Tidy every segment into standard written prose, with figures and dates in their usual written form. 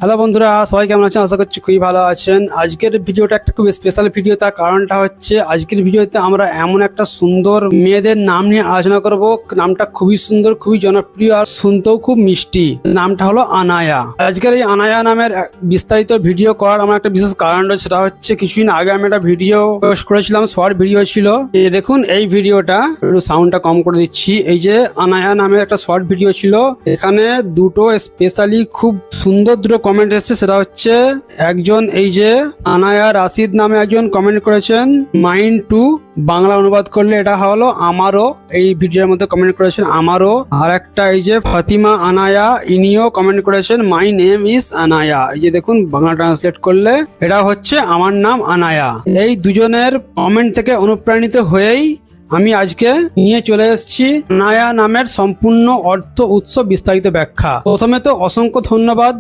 Hello বন্ধুরা, সবাই কেমন আছেন? আশা করছি খুবই ভালো আছেন। আজকের ভিডিওটা একটা খুব স্পেশাল ভিডিও। তার কারণটা হচ্ছে আজকের ভিডিওতে আমরা এমন একটা সুন্দর মেয়েদের নাম নিয়ে আলোচনা করব। নামটা খুবই সুন্দর, খুবই জনপ্রিয় আর শুনতেও খুব মিষ্টি। নামটা হলো আনায়া। আজকের এই আনায়া নামের বিস্তারিত ভিডিও করার আমার একটা বিশেষ কারণ রয়েছে। সেটা হচ্ছে কিছুদিন আগে আমি একটা ভিডিও পোস্ট করেছিলাম, শর্ট ভিডিও ছিল। দেখুন এই ভিডিওটা, একটু সাউন্ডটা কম করে দিচ্ছি। এই যে আনায়া নামের একটা শর্ট ভিডিও ছিল, এখানে দুটো স্পেশালি খুব সুন্দর দুটো কমেন্ট এসেছে। সেটা হচ্ছে একজন এই যে আনায়া রাশিদ নামে একজন কমেন্ট করেছেন মাইন্ড টু, বাংলা অনুবাদ করলে এটা হলো আমারও। এই ভিডিওর মধ্যে কমেন্ট করেছেন আমারও। আর একটা এই যে ফাতিমা আনায়া, ইনিও কমেন্ট করেছেন মাই নেম ইজ আনায়া। এই যে দেখুন বাংলা ট্রান্সলেট করলে এটা হচ্ছে আমার নাম আনায়া। এই দুজনের কমেন্ট থেকে অনুপ্রাণিত হয়েই আমি আজকে নিয়ে চলে এসেছি আনায়া নামের সম্পূর্ণ অর্থ উৎস বিস্তারিত ব্যাখ্যা। প্রথমে তো অসংখ্য ধন্যবাদ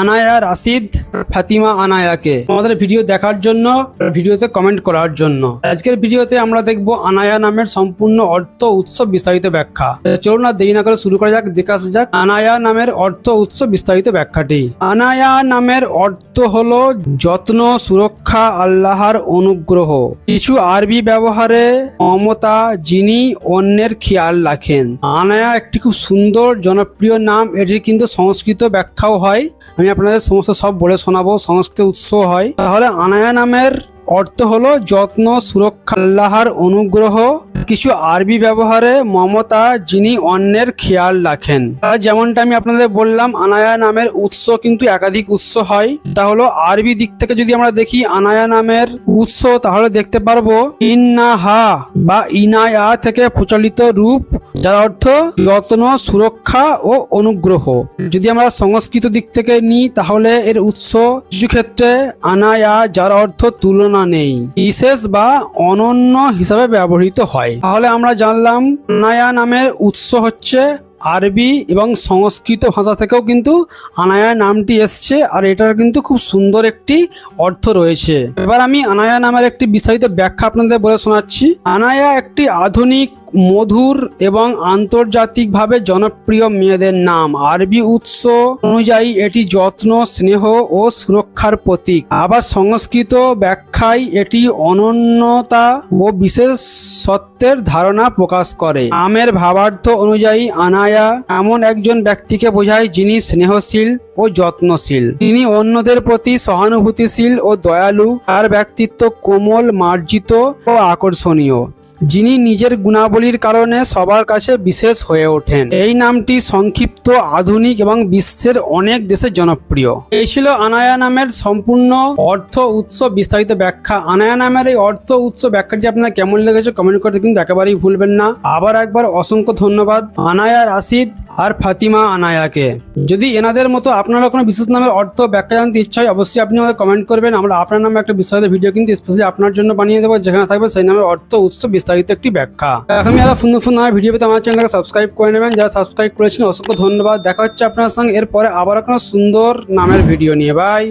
আনায়া রাশিদ, ফাতিমা আনায়াকে আমাদের ভিডিও দেখার জন্য, ভিডিওতে কমেন্ট করার জন্য। আজকের ভিডিওতে আমরা দেখব আনায়া নামের সম্পূর্ণ অর্থ উৎস বিস্তারিত ব্যাখ্যা। চলুন না দেরি না করে শুরু করা যাক, দেখে আসা যাক আনায়া নামের অর্থ উৎস বিস্তারিত ব্যাখ্যাটি। আনায়া নামের অর্থ হলো যত্ন, সুরক্ষা, আল্লাহর অনুগ্রহ। কিছু আরবি ব্যবহারে মমতা, যিনি অন্যের খেয়াল রাখেন। আনায়া একটি খুব সুন্দর জনপ্রিয় নাম। এটির কিন্তু সংস্কৃত ব্যাখ্যাও হয়, আমি আপনাদের সমস্ত সব বলে শোনাবো। সংস্কৃত উৎস হয়। তাহলে আনায়া নামের অর্থ হলো যত্ন, সুরক্ষা, আল্লাহর অনুগ্রহ। কিছু আরবি ব্যবহারে মমতা, যিনি অন্যের খেয়াল রাখেন। যেমনটা আমি আপনাদের বললাম, আনায়া নামের উৎস কিন্তু একাধিক উৎস হয়। তা হলো আরবি দিক থেকে যদি আমরা দেখি আনায়া নামের উৎস, তাহলে দেখতে পারবো ইন্নাহা বা ইনায়া থেকে প্রচলিত রূপ, যার অর্থ যত্ন, সুরক্ষা ও অনুগ্রহ। যদি আমরা সংস্কৃত দিক থেকে নিই, তাহলে এর উৎস কিছু ক্ষেত্রে আনায়া, যার অর্থ তুলনা নেই, বিশেষ বা অনন্য হিসাবে ব্যবহৃত হয়। তাহলে আমরা জানলাম আনায়া নামের উৎস হচ্ছে আরবি এবং সংস্কৃত ভাষা থেকেও কিন্তু আনায়া নামটি এসছে। আর এটার কিন্তু খুব সুন্দর একটি অর্থ রয়েছে। এবার আমি আনায়া নামের একটি বিস্তারিত ব্যাখ্যা আপনাদের বলে শোনাচ্ছি। আনায়া একটি আধুনিক, মধুর এবং আন্তর্জাতিকভাবে জনপ্রিয় মেয়েদের নাম। আরবি উৎস অনুযায়ী এটি যত্ন, স্নেহ ও সুরক্ষার প্রতীক। আবার সংস্কৃত ব্যাখ্যায় এটি অনন্যতা ও বিশেষত্বের ধারণা প্রকাশ করে। নামের ভাবার্থ অনুযায়ী আনায়া এমন একজন ব্যক্তিকে বোঝায় যিনি স্নেহশীল ও যত্নশীল। তিনি অন্যদের প্রতি সহানুভূতিশীল ও দয়ালু। তার ব্যক্তিত্ব কোমল, মার্জিত ও আকর্ষণীয়, যিনি নিজের গুণাবলীর কারণে সবার কাছে বিশেষ হয়ে ওঠেন। এই নামটি সংক্ষিপ্ত, আধুনিক এবং বিশ্বের অনেক দেশে জনপ্রিয়। এই ছিল আনায়া নামের সম্পূর্ণ অর্থ উৎস বিস্তারিত ব্যাখ্যা। আনায়া নামের এই অর্থ উৎস ব্যাখ্যাটি আপনার কেমন লেগেছে কমেন্ট করতে কিন্তু একেবারেই ভুলবেন না। আবার একবার অসংখ্য ধন্যবাদ আনায়া রাশিদ আর ফাতিমা আনায়াকে। যদি এনাদের মতো আপনারা কোনো বিশেষ নামের অর্থ ব্যাখ্যা জানতে ইচ্ছা হয়, অবশ্যই আপনি আমাদের কমেন্ট করবেন। আমরা আপনার নামে একটা বিস্তারিত ভিডিও কিন্তু স্পেশালি আপনার জন্য বানিয়ে দেবো, যেখানে থাকবে সেই নামের অর্থ উৎস বিস্তারিত একটি ব্যাখ্যা। এখন যারা সুন্দর নামে ভিডিও পেতে আমার চ্যানেলকে সাবস্ক্রাইব করে নেবেন। যারা সাবস্ক্রাইব করেছেন অসংখ্য ধন্যবাদ। দেখা হচ্ছে আপনার সঙ্গে এরপরে আবার কোনো সুন্দর নামের ভিডিও নিয়ে। বাই।